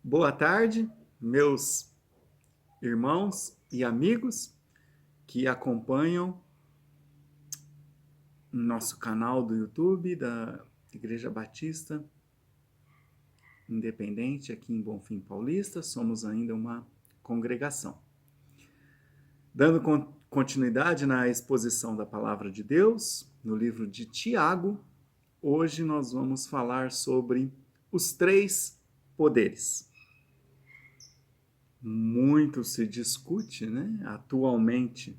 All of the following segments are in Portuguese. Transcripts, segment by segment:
Boa tarde, meus irmãos e amigos que acompanham nosso canal do YouTube da Igreja Batista Independente aqui em Bonfim Paulista. Somos ainda uma congregação. Dando continuidade na exposição da Palavra de Deus, no livro de Tiago, hoje nós vamos falar sobre os 3 poderes. Muito se discute, né, atualmente,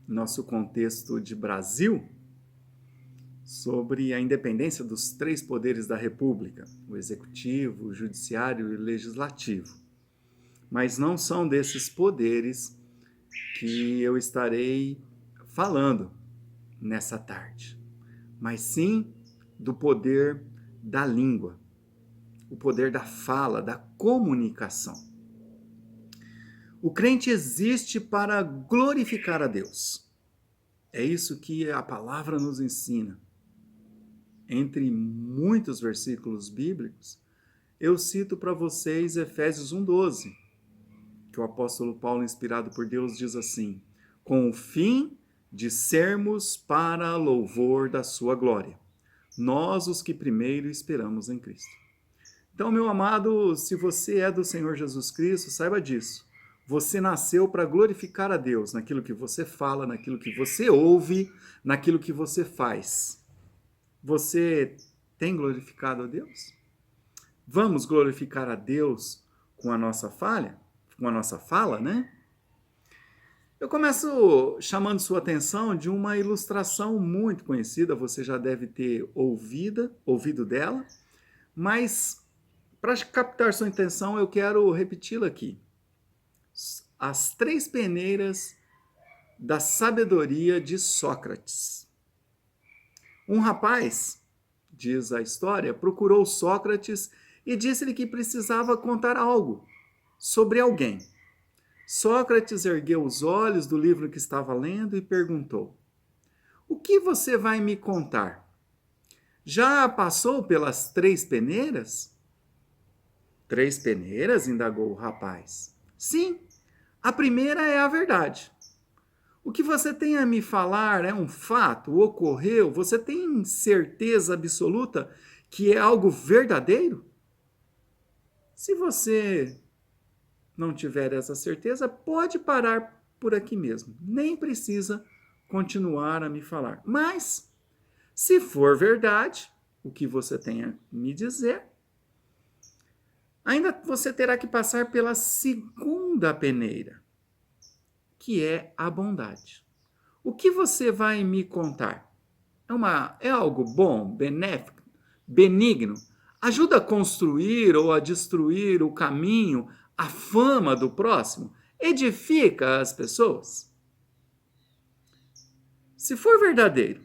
nosso contexto de Brasil, sobre a independência dos 3 poderes da República, o Executivo, o Judiciário e o Legislativo. Mas não são desses poderes que eu estarei falando nessa tarde, mas sim do poder da língua, o poder da fala, da comunicação. O crente existe para glorificar a Deus. É isso que a palavra nos ensina. Entre muitos versículos bíblicos, eu cito para vocês Efésios 1:12, que o apóstolo Paulo, inspirado por Deus, diz assim: com o fim de sermos para louvor da sua glória, nós os que primeiro esperamos em Cristo. Então, meu amado, se você é do Senhor Jesus Cristo, saiba disso. Você nasceu para glorificar a Deus naquilo que você fala, naquilo que você ouve, naquilo que você faz. Você tem glorificado a Deus? Vamos glorificar a Deus com a nossa fala, né? Eu começo chamando sua atenção de uma ilustração muito conhecida, você já deve ter ouvido dela, mas para captar sua atenção eu quero repeti-la aqui. As 3 peneiras da sabedoria de Sócrates. Um rapaz, diz a história, procurou Sócrates e disse-lhe que precisava contar algo sobre alguém. Sócrates ergueu os olhos do livro que estava lendo e perguntou: o que você vai me contar? Já passou pelas 3 peneiras? 3 peneiras? Indagou o rapaz. Sim. A primeira é a verdade. O que você tem a me falar é um fato, ocorreu, você tem certeza absoluta que é algo verdadeiro? Se você não tiver essa certeza, pode parar por aqui mesmo. Nem precisa continuar a me falar. Mas, se for verdade, o que você tem a me dizer, ainda você terá que passar pela segunda peneira, que é a bondade. O que você vai me contar? É algo bom, benéfico, benigno? Ajuda a construir ou a destruir o caminho, a fama do próximo? Edifica as pessoas? Se for verdadeiro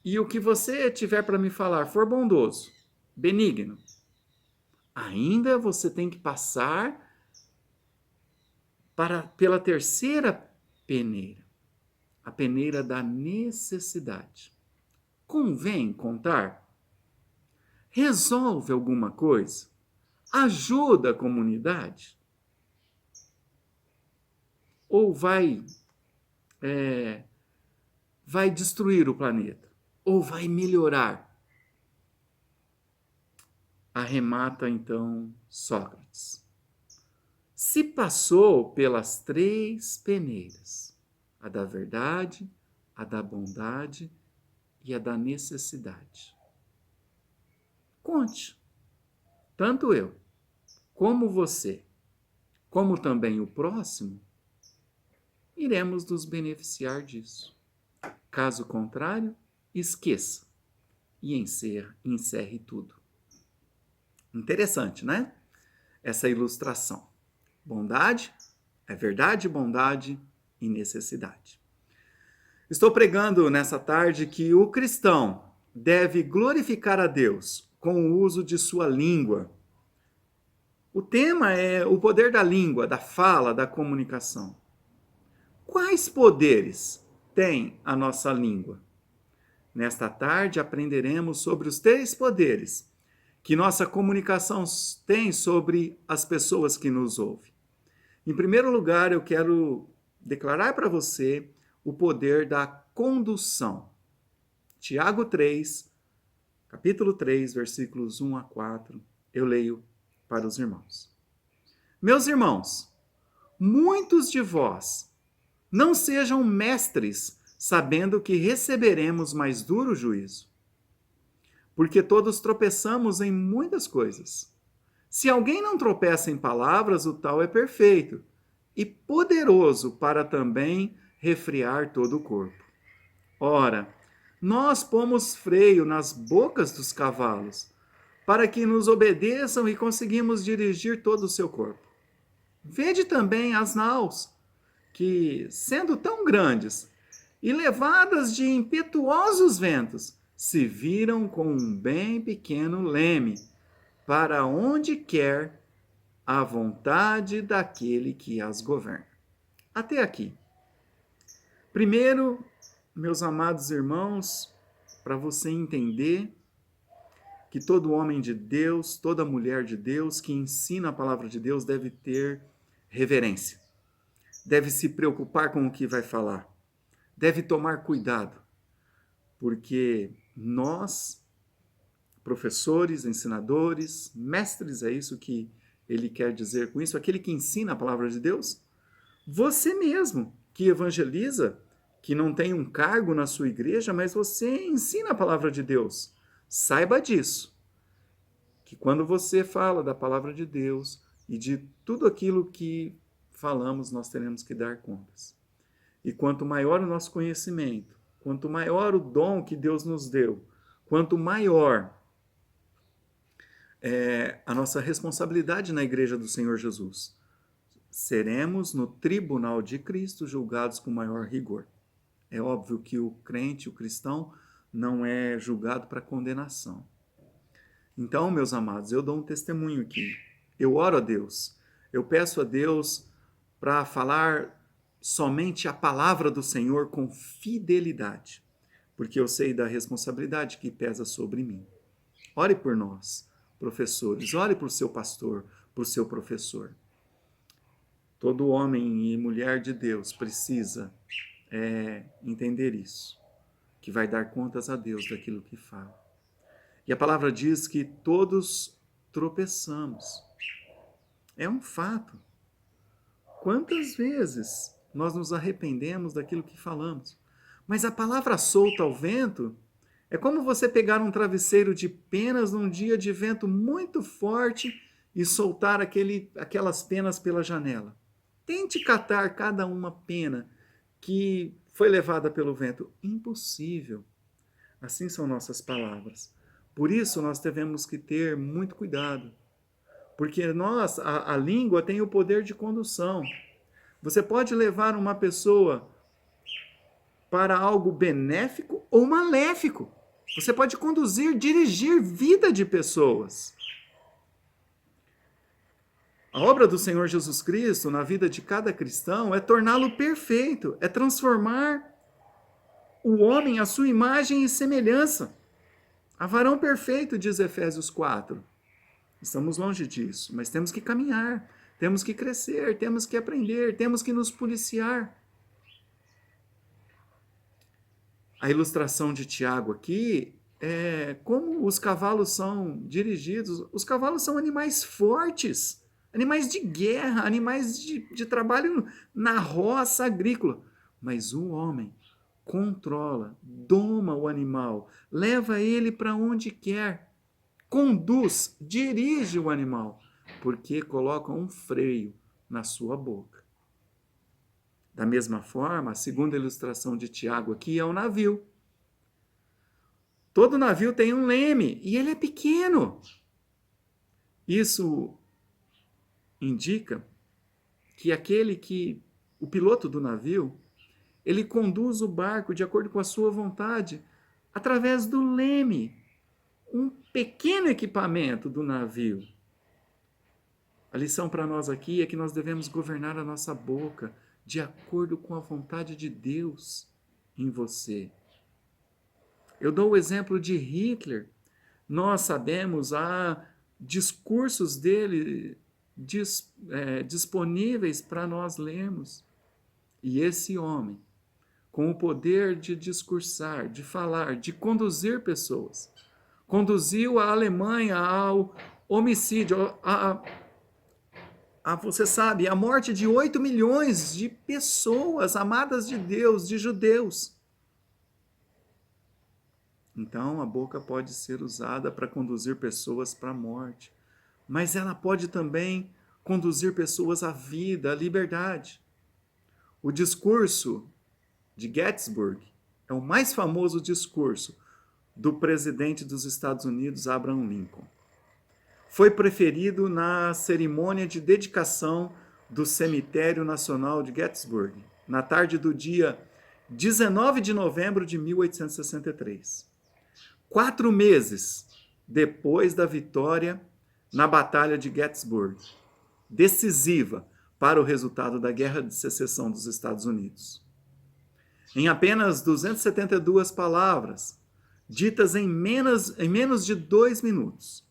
e o que você tiver para me falar for bondoso, benigno, ainda você tem que passar pela terceira peneira, a peneira da necessidade. Convém contar? Resolve alguma coisa? Ajuda a comunidade? Ou vai destruir o planeta? Ou vai melhorar? Arremata então Sócrates. Se passou pelas 3 peneiras, a da verdade, a da bondade e a da necessidade, conte. Tanto eu, como você, como também o próximo, iremos nos beneficiar disso. Caso contrário, esqueça e encerre tudo. Interessante, né? Essa ilustração. Bondade é verdade, bondade e necessidade. Estou pregando nessa tarde que o cristão deve glorificar a Deus com o uso de sua língua. O tema é o poder da língua, da fala, da comunicação. Quais poderes tem a nossa língua? Nesta tarde aprenderemos sobre os 3 poderes que nossa comunicação tem sobre as pessoas que nos ouvem. Em primeiro lugar, eu quero declarar para você o poder da condução. Tiago 3, capítulo 3, versículos 1 a 4, eu leio para os irmãos. Meus irmãos, muitos de vós não sejam mestres, sabendo que receberemos mais duro juízo. Porque todos tropeçamos em muitas coisas. Se alguém não tropeça em palavras, o tal é perfeito e poderoso para também refrear todo o corpo. Ora, nós pomos freio nas bocas dos cavalos, para que nos obedeçam e conseguimos dirigir todo o seu corpo. Vede também as naus, que, sendo tão grandes e levadas de impetuosos ventos, se viram com um bem pequeno leme, para onde quer a vontade daquele que as governa. Até aqui. Primeiro, meus amados irmãos, para você entender que todo homem de Deus, toda mulher de Deus que ensina a palavra de Deus deve ter reverência, deve se preocupar com o que vai falar, deve tomar cuidado, porque nós, professores, ensinadores, mestres, é isso que ele quer dizer com isso, aquele que ensina a palavra de Deus, você mesmo que evangeliza, que não tem um cargo na sua igreja, mas você ensina a palavra de Deus. Saiba disso, que quando você fala da palavra de Deus e de tudo aquilo que falamos, nós teremos que dar contas. E quanto maior o nosso conhecimento, quanto maior o dom que Deus nos deu, quanto maior a nossa responsabilidade na igreja do Senhor Jesus, seremos no tribunal de Cristo julgados com maior rigor. É óbvio que o crente, o cristão, não é julgado para condenação. Então, meus amados, eu dou um testemunho aqui. Eu oro a Deus. Eu peço a Deus para falar somente a palavra do Senhor com fidelidade, porque eu sei da responsabilidade que pesa sobre mim. Ore por nós, professores. Ore por seu pastor, por seu professor. Todo homem e mulher de Deus precisa entender isso, que vai dar contas a Deus daquilo que fala. E a palavra diz que todos tropeçamos. É um fato. Quantas vezes nós nos arrependemos daquilo que falamos? Mas a palavra solta ao vento é como você pegar um travesseiro de penas num dia de vento muito forte e soltar aquelas penas pela janela. Tente catar cada uma pena que foi levada pelo vento. Impossível. Assim são nossas palavras. Por isso nós devemos que ter muito cuidado. Porque a língua tem o poder de condução. Você pode levar uma pessoa para algo benéfico ou maléfico. Você pode conduzir, dirigir vida de pessoas. A obra do Senhor Jesus Cristo na vida de cada cristão é torná-lo perfeito, é transformar o homem à sua imagem e semelhança. A varão perfeito, diz Efésios 4. Estamos longe disso, mas temos que caminhar, temos que crescer, temos que aprender, temos que nos policiar. A ilustração de Tiago aqui é como os cavalos são dirigidos. Os cavalos são animais fortes, animais de guerra, animais de trabalho na roça agrícola. Mas o homem controla, doma o animal, leva ele para onde quer, conduz, dirige o animal, porque coloca um freio na sua boca. Da mesma forma, a segunda ilustração de Tiago aqui é o navio. Todo navio tem um leme e ele é pequeno. Isso indica que o piloto do navio, Ele conduz o barco de acordo com a sua vontade, através do leme, um pequeno equipamento do navio. A lição para nós aqui é que nós devemos governar a nossa boca de acordo com a vontade de Deus em você. Eu dou o exemplo de Hitler. Nós sabemos, há discursos dele disponíveis para nós lermos. E esse homem, com o poder de discursar, de falar, de conduzir pessoas, conduziu a Alemanha ao homicídio, você sabe, a morte de 8 milhões de pessoas amadas de Deus, de judeus. Então, a boca pode ser usada para conduzir pessoas para a morte, mas ela pode também conduzir pessoas à vida, à liberdade. O discurso de Gettysburg é o mais famoso discurso do presidente dos Estados Unidos, Abraham Lincoln. Foi preferido na cerimônia de dedicação do Cemitério Nacional de Gettysburg, na tarde do dia 19 de novembro de 1863. 4 meses depois da vitória na Batalha de Gettysburg, decisiva para o resultado da Guerra de Secessão dos Estados Unidos. Em apenas 272 palavras, ditas em menos de 2 minutos,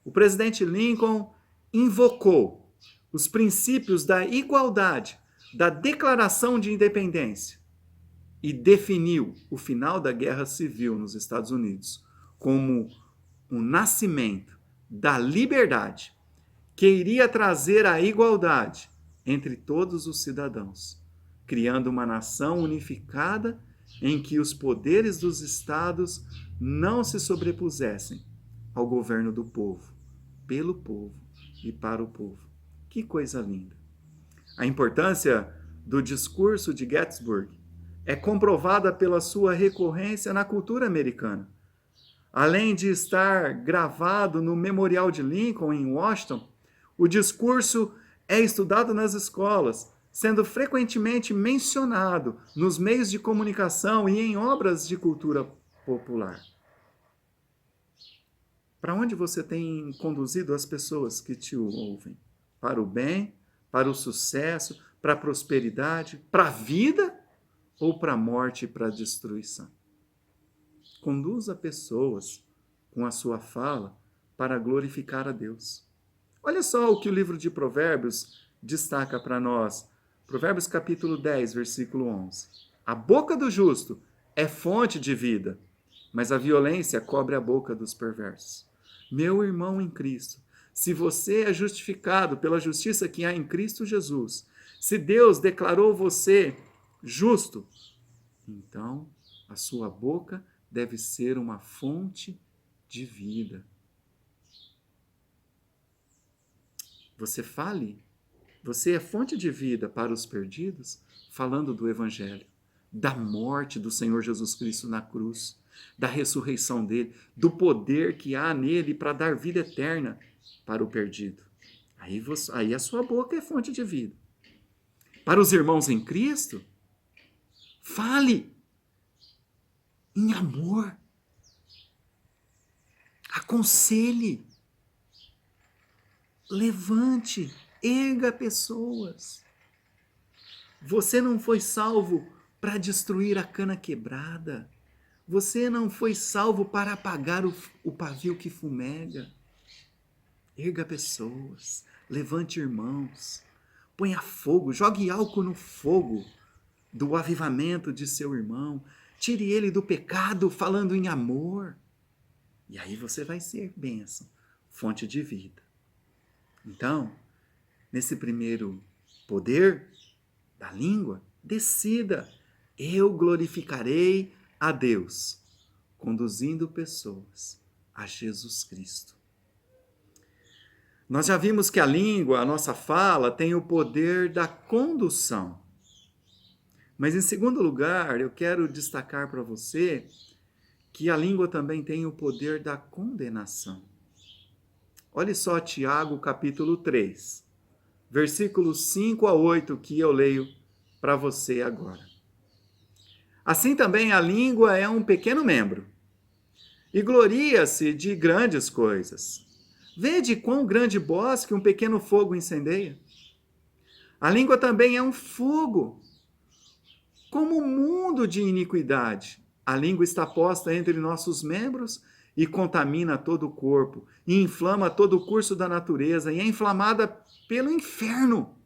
o presidente Lincoln invocou os princípios da igualdade, da Declaração de Independência e definiu o final da Guerra Civil nos Estados Unidos como o nascimento da liberdade que iria trazer a igualdade entre todos os cidadãos, criando uma nação unificada em que os poderes dos estados não se sobrepusessem ao governo do povo, pelo povo e para o povo. Que coisa linda! A importância do discurso de Gettysburg é comprovada pela sua recorrência na cultura americana. Além de estar gravado no Memorial de Lincoln, em Washington, o discurso é estudado nas escolas, sendo frequentemente mencionado nos meios de comunicação e em obras de cultura popular. Para onde você tem conduzido as pessoas que te ouvem? Para o bem, para o sucesso, para a prosperidade, para a vida ou para a morte e para a destruição? Conduza pessoas com a sua fala para glorificar a Deus. Olha só o que o livro de Provérbios destaca para nós. Provérbios capítulo 10, versículo 11. A boca do justo é fonte de vida, mas a violência cobre a boca dos perversos. Meu irmão em Cristo, se você é justificado pela justiça que há em Cristo Jesus, se Deus declarou você justo, então a sua boca deve ser uma fonte de vida. Você é fonte de vida para os perdidos, falando do Evangelho, da morte do Senhor Jesus Cristo na cruz, da ressurreição dele, do poder que há nele para dar vida eterna para o perdido. Aí a sua boca é fonte de vida. Para os irmãos em Cristo, fale em amor, aconselhe, levante, erga pessoas. Você não foi salvo para destruir a cana quebrada. Você não foi salvo para apagar o pavio que fumega. Erga pessoas, levante irmãos, ponha fogo, jogue álcool no fogo do avivamento de seu irmão. Tire ele do pecado falando em amor. E aí você vai ser bênção, fonte de vida. Então, nesse primeiro poder da língua, decida: eu glorificarei a Deus, conduzindo pessoas a Jesus Cristo. Nós já vimos que a língua, a nossa fala, tem o poder da condução. Mas, em segundo lugar, eu quero destacar para você que a língua também tem o poder da condenação. Olhe só Tiago capítulo 3, versículos 5 a 8, que eu leio para você agora. Assim também a língua é um pequeno membro, e gloria-se de grandes coisas. Vede quão grande bosque um pequeno fogo incendeia. A língua também é um fogo, como um mundo de iniquidade. A língua está posta entre nossos membros e contamina todo o corpo, e inflama todo o curso da natureza, e é inflamada pelo inferno.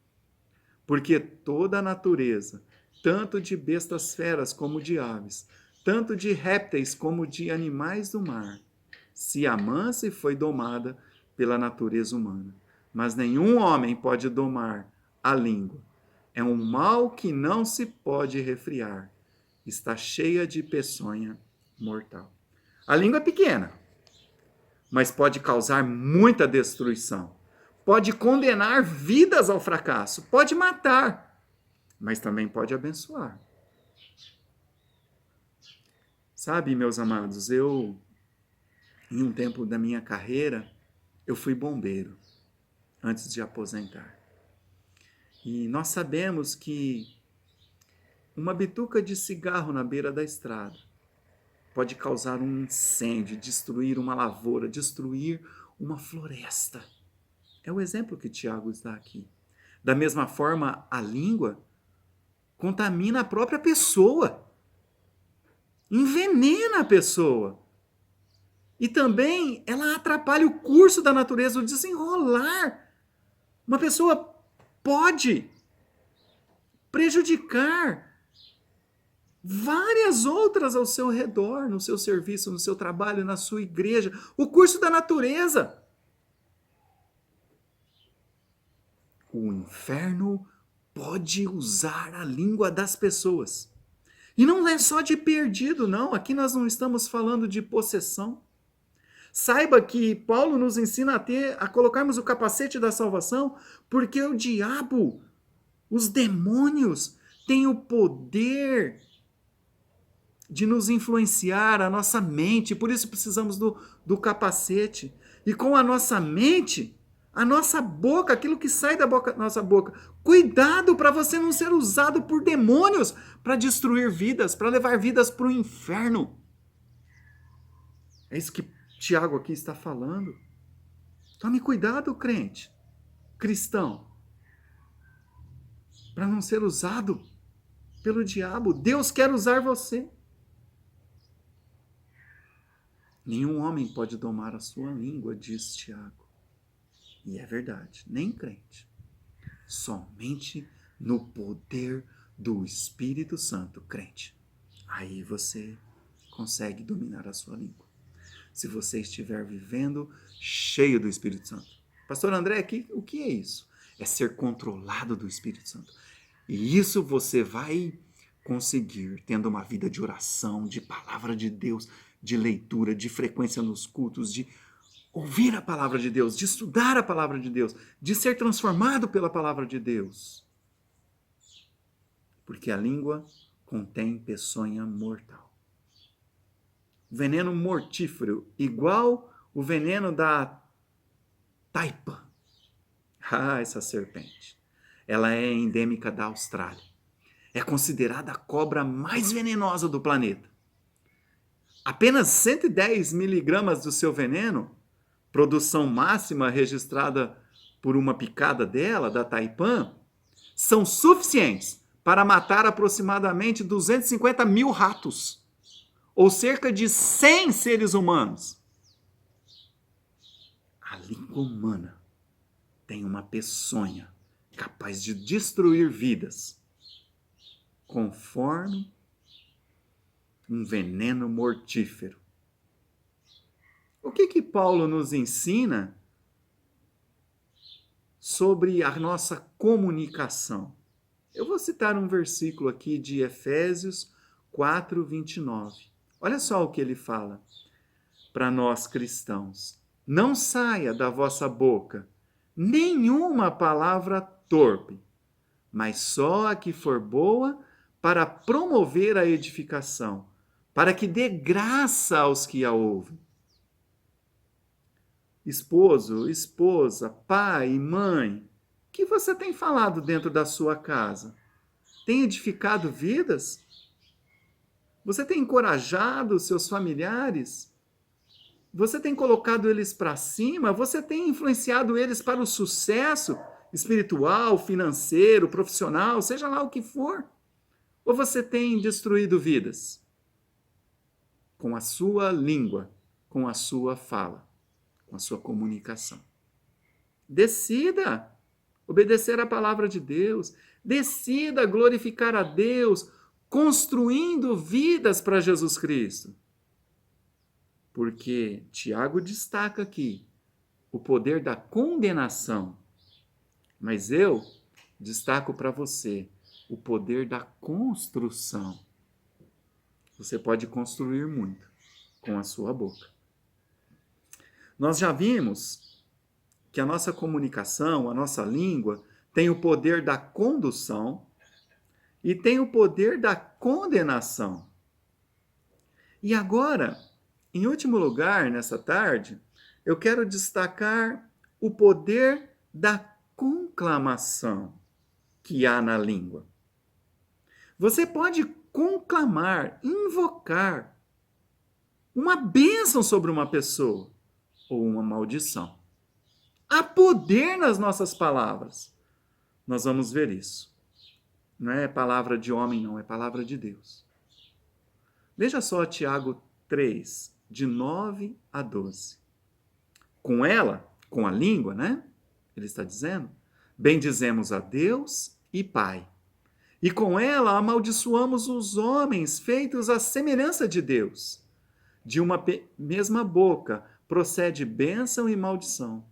Porque toda a natureza, tanto de bestas feras como de aves, tanto de répteis como de animais do mar, se amansa e foi domada pela natureza humana. Mas nenhum homem pode domar a língua. É um mal que não se pode refrear. Está cheia de peçonha mortal. A língua é pequena, mas pode causar muita destruição. Pode condenar vidas ao fracasso. Pode matar, mas também pode abençoar. Sabe, meus amados, em um tempo da minha carreira, eu fui bombeiro antes de aposentar. E nós sabemos que uma bituca de cigarro na beira da estrada pode causar um incêndio, destruir uma lavoura, destruir uma floresta. É o exemplo que Tiago dá aqui. Da mesma forma, a língua contamina a própria pessoa, envenena a pessoa. E também ela atrapalha o curso da natureza, o desenrolar. Uma pessoa pode prejudicar várias outras ao seu redor, no seu serviço, no seu trabalho, na sua igreja. O curso da natureza. O inferno pode usar a língua das pessoas. E não é só de perdido, não. Aqui nós não estamos falando de possessão. Saiba que Paulo nos ensina a colocarmos o capacete da salvação, porque o diabo, os demônios, têm o poder de nos influenciar a nossa mente. Por isso precisamos do capacete. E com a nossa mente, a nossa boca, aquilo que sai da nossa boca. Cuidado para você não ser usado por demônios para destruir vidas, para levar vidas para o inferno. É isso que Tiago aqui está falando. Tome cuidado, crente, cristão, para não ser usado pelo diabo. Deus quer usar você. Nenhum homem pode domar a sua língua, diz Tiago. E é verdade, nem crente. Somente no poder do Espírito Santo, crente. Aí você consegue dominar a sua língua. Se você estiver vivendo cheio do Espírito Santo. Pastor André, aqui, o que é isso? É ser controlado do Espírito Santo. E isso você vai conseguir tendo uma vida de oração, de palavra de Deus, de leitura, de frequência nos cultos, de ouvir a palavra de Deus, de estudar a palavra de Deus, de ser transformado pela palavra de Deus. Porque a língua contém peçonha mortal. Veneno mortífero, igual o veneno da taipa. Ah, essa serpente. Ela é endêmica da Austrália. É considerada a cobra mais venenosa do planeta. Apenas 110 miligramas do seu veneno, produção máxima registrada por uma picada dela, da taipã, são suficientes para matar aproximadamente 250 mil ratos, ou cerca de 100 seres humanos. A língua humana tem uma peçonha capaz de destruir vidas, conforme um veneno mortífero. O que Paulo nos ensina sobre a nossa comunicação? Eu vou citar um versículo aqui de Efésios 4, 29. Olha só o que ele fala para nós cristãos. Não saia da vossa boca nenhuma palavra torpe, mas só a que for boa para promover a edificação, para que dê graça aos que a ouvem. Esposo, esposa, pai, mãe, o que você tem falado dentro da sua casa? Tem edificado vidas? Você tem encorajado os seus familiares? Você tem colocado eles para cima? Você tem influenciado eles para o sucesso espiritual, financeiro, profissional, seja lá o que for? Ou você tem destruído vidas com a sua língua, com a sua fala, com a sua comunicação? Decida obedecer à palavra de Deus. Decida glorificar a Deus, construindo vidas para Jesus Cristo. Porque Tiago destaca aqui o poder da condenação, mas eu destaco para você o poder da construção. Você pode construir muito com a sua boca. Nós já vimos que a nossa comunicação, a nossa língua, tem o poder da condução e tem o poder da condenação. E agora, em último lugar, nessa tarde, eu quero destacar o poder da conclamação que há na língua. Você pode conclamar, invocar uma bênção sobre uma pessoa ou uma maldição. Há poder nas nossas palavras. Nós vamos ver isso. Não é palavra de homem, não, é palavra de Deus. Veja só Tiago 3, de 9 a 12. Com ela, com a língua, né? Ele está dizendo, bendizemos a Deus e Pai. E com ela amaldiçoamos os homens feitos à semelhança de Deus. De uma mesma boca procede bênção e maldição.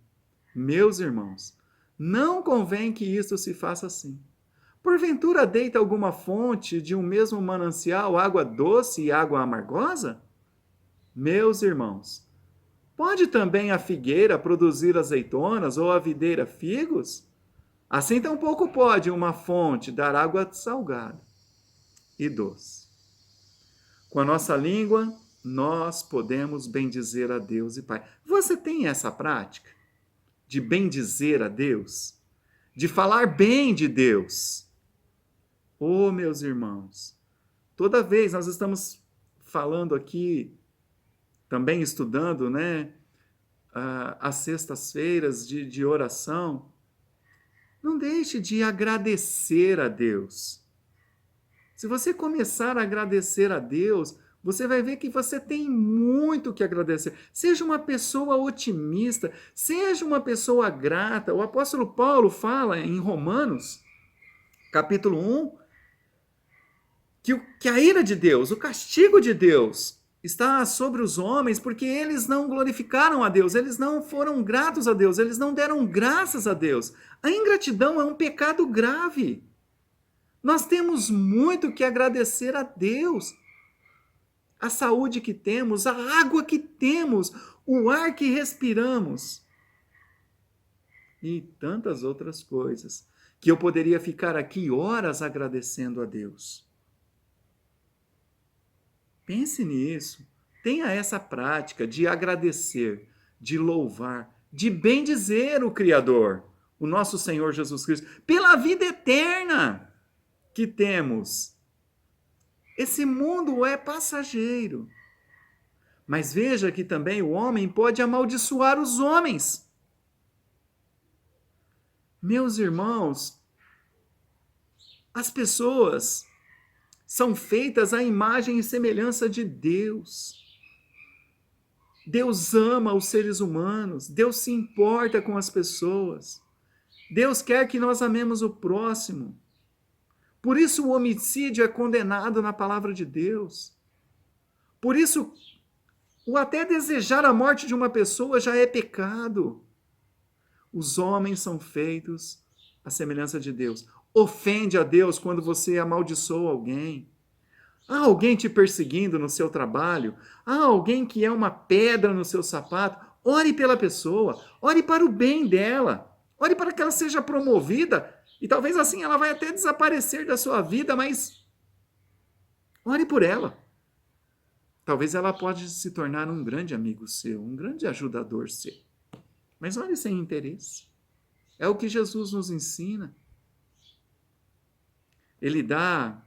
Meus irmãos, não convém que isto se faça assim. Porventura deita alguma fonte de um mesmo manancial água doce e água amargosa? Meus irmãos, pode também a figueira produzir azeitonas ou a videira figos? Assim tampouco pode uma fonte dar água salgada e doce. Com a nossa língua, nós podemos bendizer a Deus e Pai. Você tem essa prática de bendizer a Deus? De falar bem de Deus? Oh, meus irmãos, toda vez nós estamos falando aqui, também estudando, né, as sextas-feiras de oração. Não deixe de agradecer a Deus. Se você começar a agradecer a Deus, você vai ver que você tem muito que agradecer. Seja uma pessoa otimista, seja uma pessoa grata. O apóstolo Paulo fala em Romanos, capítulo 1, que a ira de Deus, o castigo de Deus, está sobre os homens porque eles não glorificaram a Deus, eles não foram gratos a Deus, eles não deram graças a Deus. A ingratidão é um pecado grave. Nós temos muito que agradecer a Deus. A saúde que temos, a água que temos, o ar que respiramos. E tantas outras coisas que eu poderia ficar aqui horas agradecendo a Deus. Pense nisso. Tenha essa prática de agradecer, de louvar, de bendizer o Criador, o nosso Senhor Jesus Cristo, pela vida eterna que temos. Esse mundo é passageiro. Mas veja que também o homem pode amaldiçoar os homens. Meus irmãos, as pessoas são feitas à imagem e semelhança de Deus. Deus ama os seres humanos, Deus se importa com as pessoas. Deus quer que nós amemos o próximo. Por isso o homicídio é condenado na palavra de Deus. Por isso, o até desejar a morte de uma pessoa já é pecado. Os homens são feitos à semelhança de Deus. Ofende a Deus quando você amaldiçoa alguém. Há alguém te perseguindo no seu trabalho. Há alguém que é uma pedra no seu sapato. Ore pela pessoa. Ore para o bem dela. Ore para que ela seja promovida. E talvez assim ela vai até desaparecer da sua vida, mas ore por ela. Talvez ela pode se tornar um grande amigo seu, um grande ajudador seu. Mas ore sem interesse. É o que Jesus nos ensina. Ele dá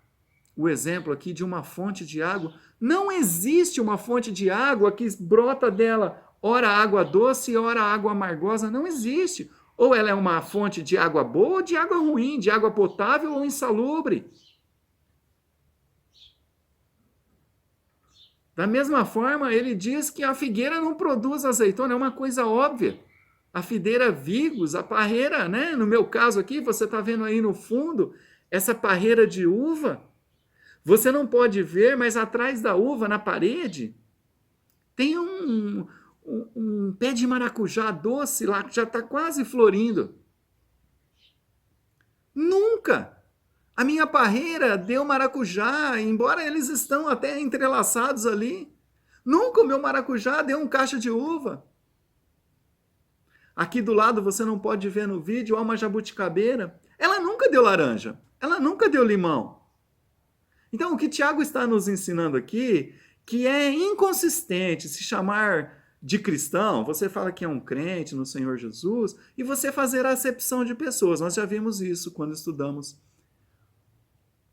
o exemplo aqui de uma fonte de água. Não existe uma fonte de água que brota dela ora água doce, ora água amargosa. Não existe. Ou ela é uma fonte de água boa ou de água ruim, de água potável ou insalubre. Da mesma forma, ele diz que a figueira não produz azeitona, é uma coisa óbvia. A figueira vigos, a parreira, né? No meu caso aqui, você está vendo aí no fundo, essa parreira de uva. Você não pode ver, mas atrás da uva, na parede, tem um pé de maracujá doce lá, que já está quase florindo. Nunca! A minha parreira deu maracujá, embora eles estão até entrelaçados ali. Nunca o meu maracujá deu um cacho de uva. Aqui do lado você não pode ver no vídeo, há uma jabuticabeira. Ela nunca deu laranja. Ela nunca deu limão. Então o que Tiago está nos ensinando aqui, que é inconsistente se chamar de cristão, você fala que é um crente no Senhor Jesus, e você fazer a acepção de pessoas. Nós já vimos isso quando estudamos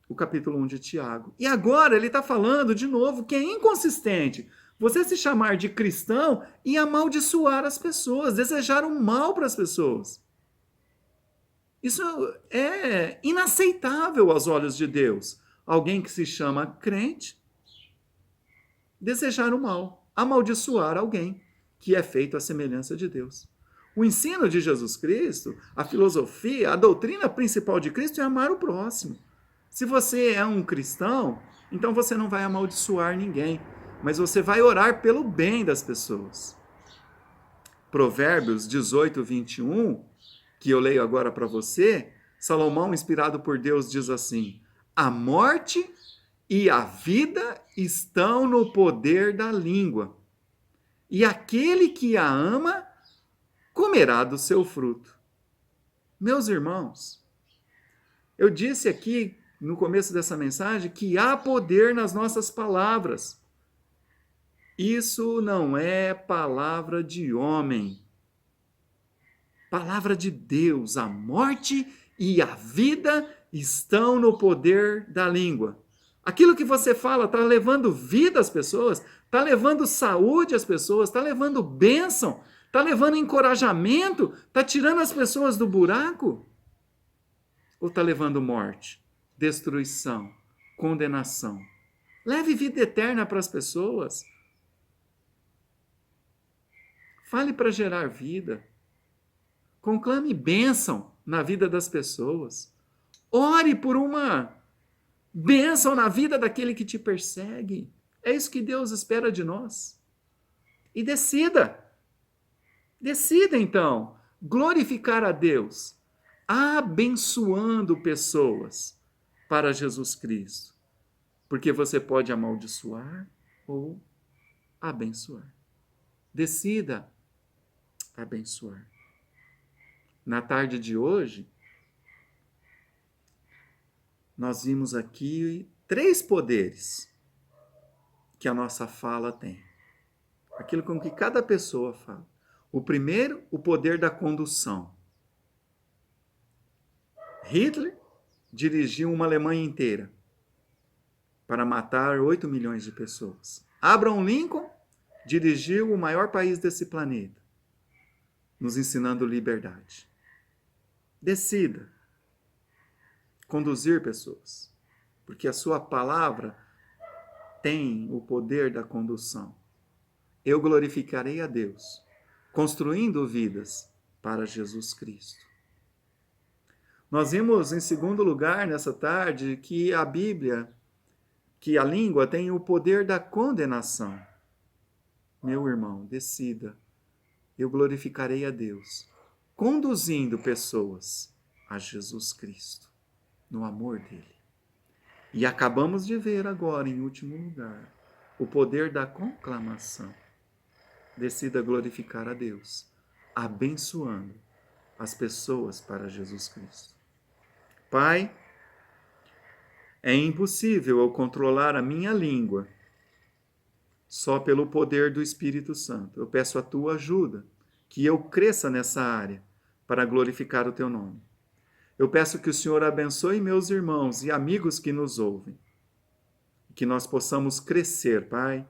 o capítulo 1 de Tiago. E agora ele está falando de novo que é inconsistente você se chamar de cristão e amaldiçoar as pessoas, desejar o mal para as pessoas. Isso é inaceitável aos olhos de Deus. Alguém que se chama crente desejar o mal, amaldiçoar alguém que é feito à semelhança de Deus. O ensino de Jesus Cristo, a filosofia, a doutrina principal de Cristo é amar o próximo. Se você é um cristão, então você não vai amaldiçoar ninguém, mas você vai orar pelo bem das pessoas. Provérbios 18, 21, que eu leio agora para você, Salomão, inspirado por Deus, diz assim: a morte e a vida estão no poder da língua, e aquele que a ama comerá do seu fruto. Meus irmãos, eu disse aqui no começo dessa mensagem que há poder nas nossas palavras. Isso não é palavra de homem. Palavra de Deus. A morte e a vida estão no poder da língua. Aquilo que você fala está levando vida às pessoas, está levando saúde às pessoas, está levando bênção, está levando encorajamento, está tirando as pessoas do buraco? Ou está levando morte, destruição, condenação? Leve vida eterna para as pessoas. Fale para gerar vida. Conclame bênção na vida das pessoas. Ore por uma bênção na vida daquele que te persegue. É isso que Deus espera de nós. E decida. Decida, então, glorificar a Deus, abençoando pessoas para Jesus Cristo. Porque você pode amaldiçoar ou abençoar. Decida abençoar. Na tarde de hoje, nós vimos aqui 3 poderes que a nossa fala tem. Aquilo com que cada pessoa fala. O primeiro, o poder da condução. Hitler dirigiu uma Alemanha inteira para matar 8 milhões de pessoas. Abraham Lincoln dirigiu o maior país desse planeta, nos ensinando liberdade. Decida conduzir pessoas, porque a sua palavra tem o poder da condução. Eu glorificarei a Deus, construindo vidas para Jesus Cristo. Nós vimos, em segundo lugar, nessa tarde, que a Bíblia, que a língua tem o poder da condenação. Meu irmão, decida. Eu glorificarei a Deus, conduzindo pessoas a Jesus Cristo, no amor dele. E acabamos de ver agora, em último lugar, o poder da conclamação. Decida glorificar a Deus, abençoando as pessoas para Jesus Cristo. Pai, é impossível eu controlar a minha língua só pelo poder do Espírito Santo. Eu peço a tua ajuda, que eu cresça nessa área para glorificar o teu nome. Eu peço que o Senhor abençoe meus irmãos e amigos que nos ouvem. Que nós possamos crescer, Pai,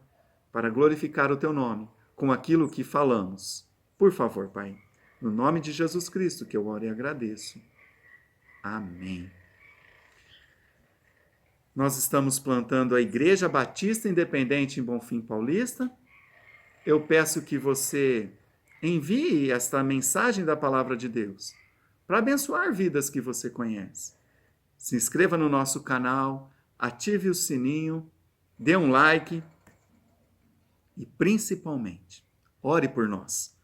para glorificar o Teu nome com aquilo que falamos. Por favor, Pai, no nome de Jesus Cristo que eu oro e agradeço. Amém. Nós estamos plantando a Igreja Batista Independente em Bonfim Paulista. Eu peço que você envie esta mensagem da Palavra de Deus para abençoar vidas que você conhece. Se inscreva no nosso canal, ative o sininho, dê um like e, principalmente, ore por nós,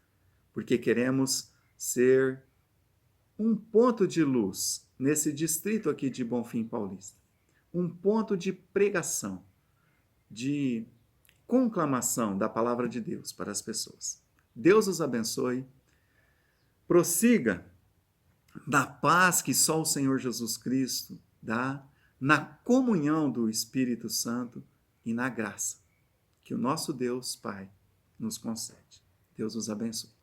porque queremos ser um ponto de luz nesse distrito aqui de Bonfim Paulista. Um ponto de pregação, de conclamação da palavra de Deus para as pessoas. Deus os abençoe. Prossiga da paz que só o Senhor Jesus Cristo dá, na comunhão do Espírito Santo e na graça que o nosso Deus Pai nos concede. Deus os abençoe.